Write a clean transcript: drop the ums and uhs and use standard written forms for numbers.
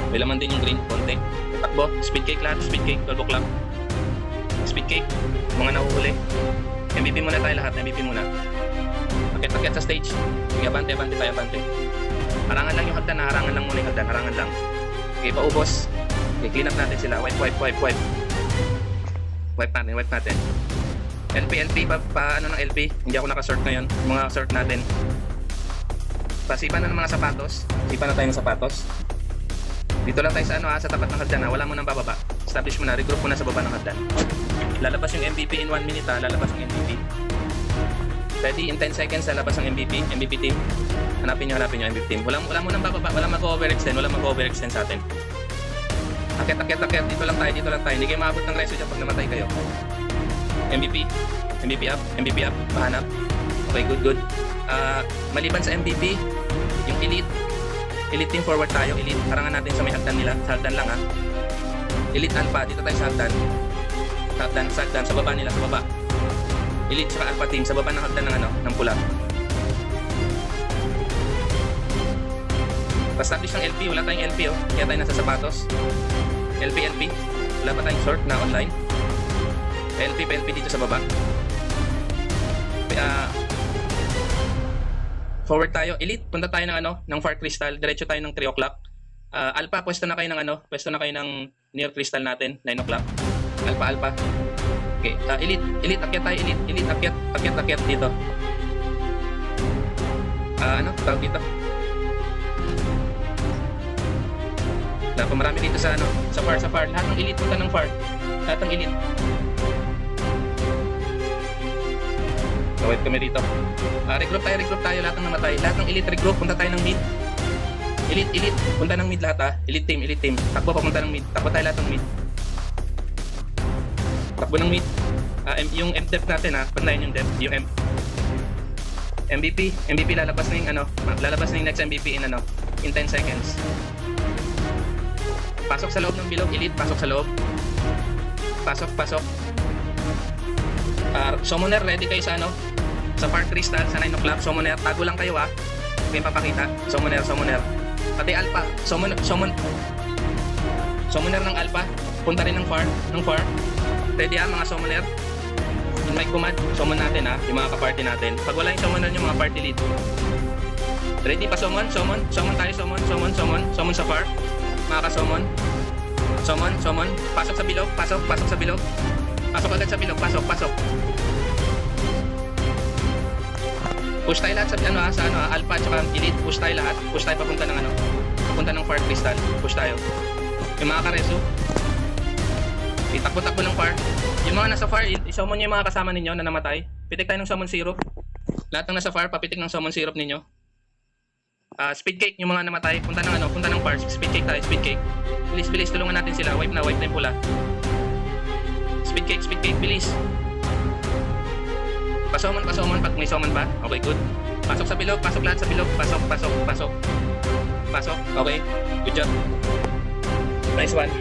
May laman din yung green, konti. Takbo, speed cake lahat, speed cake, 12 o'clock. Speed cake, mga nahuhuli. MVP muna tayo lahat, MVP muna. Akit sa stage. Sige, abante tayo, abante. Harangan lang yung hagdan, harangan lang muna yung hagdan, harangan lang. Okay, paubos. Okay, clean up natin sila. Wipe. Wipe natin. LP, ano ng LP? Hindi ako naka-sort ngayon. Mga sort natin. Pasipan na ng mga sapatos. Sipan na tayo ng sapatos. Dito lang tayo sa sa tapat ng hagdan. Wala mo nang bababa. Establish mo na, regroup mo na sa baba ng hagdan. Lalabas yung MVP in 1 minute lalabas yung MVP. Ready, in 10 seconds lalabas ang MVP team. Hanapin nyo yung MVP team. Wala mo nang bababa, walang mag-overextend sa atin. Akit. Dito lang tayo. Hindi kayo maabot ng reso dyan pag namatay kayo. MVP up. Pahanap. Okay, good. Maliban sa MVP, yung Elite team forward tayo. Elite, harangan natin sa may hagdan nila. Sa hagdan lang Elite Alpha, dito tayo sa hagdan. Sa baba nila, sa baba. Elite tsaka Alpha team, sa baba ng hagdan ng pula. Establish ng LP, wala tayong LP kaya tayo nasa sapatos. LP. Wala pa tayong sort na online. LP dito sa baba. Forward tayo. Elite, punta tayo ng Far Crystal. Diretso tayo ng 3 o'clock. Alpha, pwesto na kayo ng near crystal natin, 9 o'clock. Alpha. Okay, Elite, akyat tayo. Elite, akyat dito. Tawag dito. Wala pa marami dito sa far. Lahat ng Elite punta ng far. Lahat ng Elite. Kawit kami dito. Regroup tayo lahat ng namatay. Lahat ng Elite regroup, punta tayo ng mid. Elite, punta ng mid lahat Elite team. Takbo papunta ng mid. Takbo tayo lahat ng mid. Takbo ng mid. Yung M-depth natin pantayin yung depth. Yung MVP lalabas na yung next MVP in 10 seconds. Pasok sa loob ng bilog, Elite, pasok sa loob. Pasok. Summoner, ready kayo sa Far Crystal, sa 9 o'clock. Summoner, tago lang kayo May papakita. Summoner. Pati Alpha, Summoner ng Alpha, punta rin ng far. Ready mga Summoner. In my command, summon natin yung mga ka-party natin. Pag wala yung summoner yung mga party lead. Ready pa summon tayo, summon sa far. Mga ka-summon. Summon. Pasok sa bilog. Pasok sa bilog. Pasok agad sa bilog. Pasok. Push tayo lahat sa Alpha at Elite. Push tayo lahat. Push tayo papunta ng Far Crystal. Push tayo. Yung mga ka-reso. Itakbo ng Far. Yung mga nasa Far, i-summon nyo yung mga kasama ninyo na namatay. Pitik tayo ng summon syrup. Lahat ng nasa Far, papitik ng summon syrup ninyo. Speed cake, yung mga namatay, punta ng Far, speed cake tayo, speed cake. Bilis, tulungan natin sila, wipe na yung pula. Speed cake, bilis. Pasomon pag may summon pa. Okay, good. Pasok sa bilog, pasok lahat sa bilog. Pasok. Okay, good job. Nice one.